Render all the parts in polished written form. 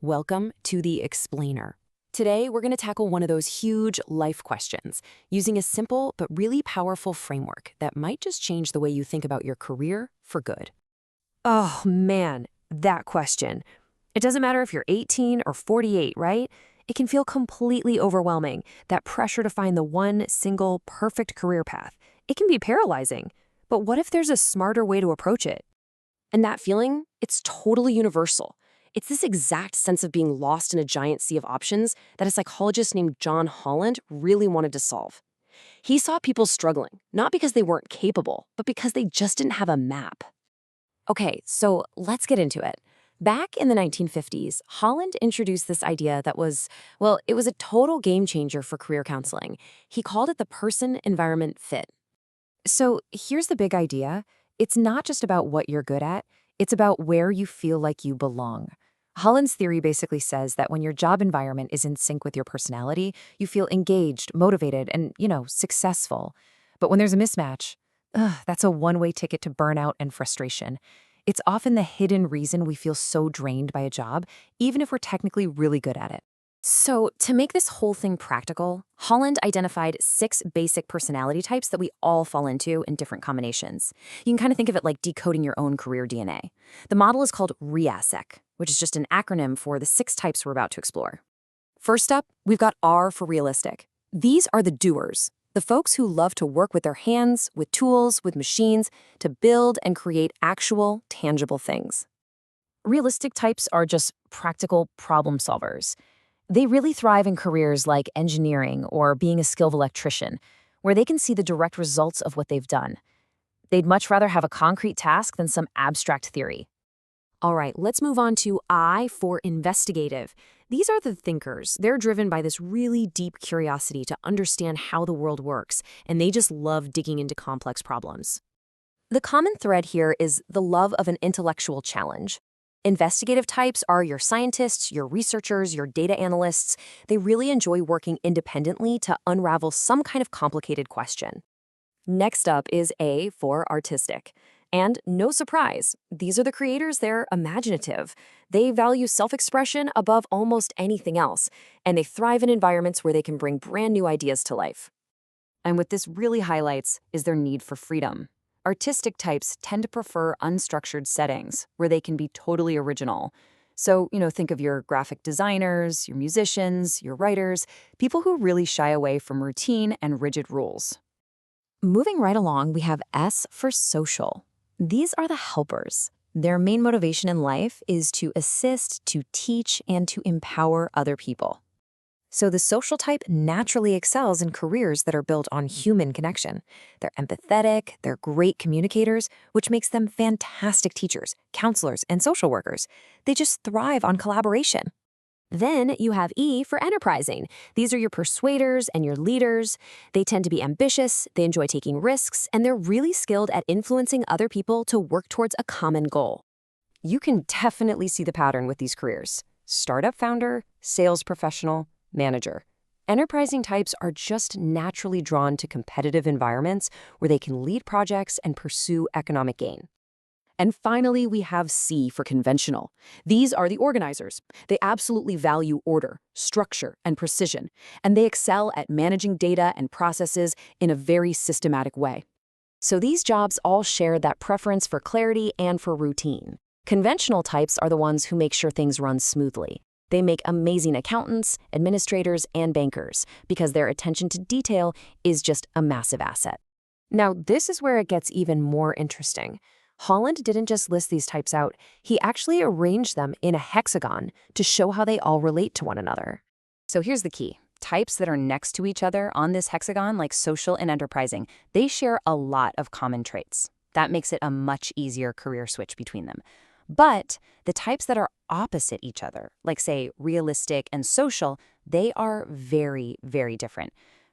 Welcome to The Explainer. Today, we're going to tackle one of those huge life questions using a simple but really powerful framework that might just change the way you think about your career for good. Oh man, that question. It doesn't matter if you're 18 or 48, right? It can feel completely overwhelming, that pressure to find the one single perfect career path. It can be paralyzing. But what if there's a smarter way to approach it? And that feeling, it's totally universal. It's this exact sense of being lost in a giant sea of options that a psychologist named John Holland really wanted to solve. He saw people struggling, not because they weren't capable, but because they just didn't have a map. Okay, so let's get into it. Back in the 1950s, Holland introduced this idea that was, well, it was a total game changer for career counseling. He called it the person-environment fit. So here's the big idea. It's not just about what you're good at, it's about where you feel like you belong. Holland's theory basically says that when your job environment is in sync with your personality, you feel engaged, motivated, and, successful. But when there's a mismatch, that's a one-way ticket to burnout and frustration. It's often the hidden reason we feel so drained by a job, even if we're technically really good at it. So, to make this whole thing practical, Holland identified 6 basic personality types that we all fall into in different combinations. You can kind of think of it like decoding your own career DNA. The model is called RIASEC, which is just an acronym for the 6 types we're about to explore. First up, we've got R for realistic. These are the doers, the folks who love to work with their hands, with tools, with machines, to build and create actual, tangible things. Realistic types are just practical problem solvers. They really thrive in careers like engineering or being a skilled electrician, where they can see the direct results of what they've done. They'd much rather have a concrete task than some abstract theory. All right, let's move on to I for investigative. These are the thinkers. They're driven by this really deep curiosity to understand how the world works, and they just love digging into complex problems. The common thread here is the love of an intellectual challenge. Investigative types are your scientists, your researchers, your data analysts. They really enjoy working independently to unravel some kind of complicated question. Next up is A for artistic. And no surprise, these are the creators. They're imaginative. They value self-expression above almost anything else, and they thrive in environments where they can bring brand new ideas to life. And what this really highlights is their need for freedom. Artistic types tend to prefer unstructured settings where they can be totally original. So, think of your graphic designers, your musicians, your writers, people who really shy away from routine and rigid rules. Moving right along, we have S for social. These are the helpers. Their main motivation in life is to assist, to teach, and to empower other people. So the social type naturally excels in careers that are built on human connection. They're empathetic, they're great communicators, which makes them fantastic teachers, counselors, and social workers. They just thrive on collaboration. Then you have E for enterprising. These are your persuaders and your leaders. They tend to be ambitious, they enjoy taking risks, and they're really skilled at influencing other people to work towards a common goal. You can definitely see the pattern with these careers. Startup founder, sales professional, manager. Enterprising types are just naturally drawn to competitive environments where they can lead projects and pursue economic gain. And finally, we have C for conventional. These are the organizers. They absolutely value order, structure, and precision, and they excel at managing data and processes in a very systematic way. So these jobs all share that preference for clarity and for routine. Conventional types are the ones who make sure things run smoothly. They make amazing accountants, administrators, and bankers because their attention to detail is just a massive asset. Now, this is where it gets even more interesting. Holland didn't just list these types out, he actually arranged them in a hexagon to show how they all relate to one another. So here's the key. Types that are next to each other on this hexagon, like social and enterprising, they share a lot of common traits. That makes it a much easier career switch between them. But the types that are opposite each other, like say realistic and social, they are very, very different.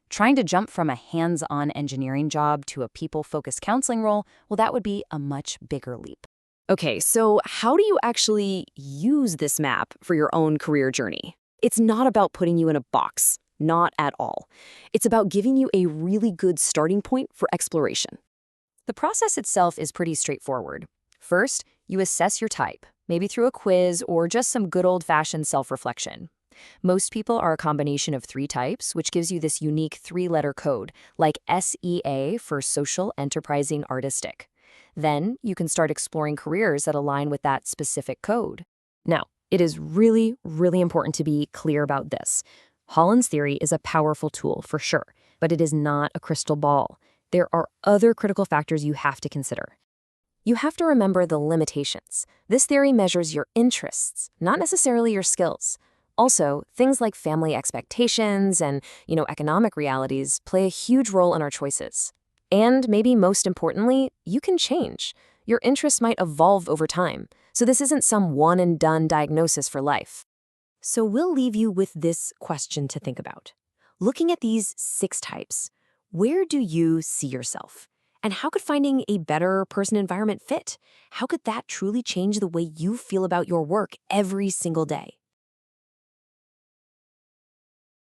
Trying to jump from a hands-on engineering job to a people-focused counseling role, well, that would be a much bigger leap. Okay, so how do you actually use this map for your own career journey? It's not about putting you in a box, not at all. It's about giving you a really good starting point for exploration. The process itself is pretty straightforward. First, you assess your type. maybe through a quiz or just some good old-fashioned self-reflection. Most people are a combination of 3 types, which gives you this unique 3-letter code, like SEA for social, enterprising, artistic. Then you can start exploring careers that align with that specific code. Now, it is really, really important to be clear about this. Holland's theory is a powerful tool for sure, but it is not a crystal ball. There are other critical factors you have to consider. You have to remember the limitations. This theory measures your interests, not necessarily your skills. Also, things like family expectations and, economic realities play a huge role in our choices. And maybe most importantly, you can change. Your interests might evolve over time, so this isn't some one-and-done diagnosis for life. So we'll leave you with this question to think about. Looking at these 6 types, where do you see yourself? And how could finding a better person environment fit? How could that truly change the way you feel about your work every single day?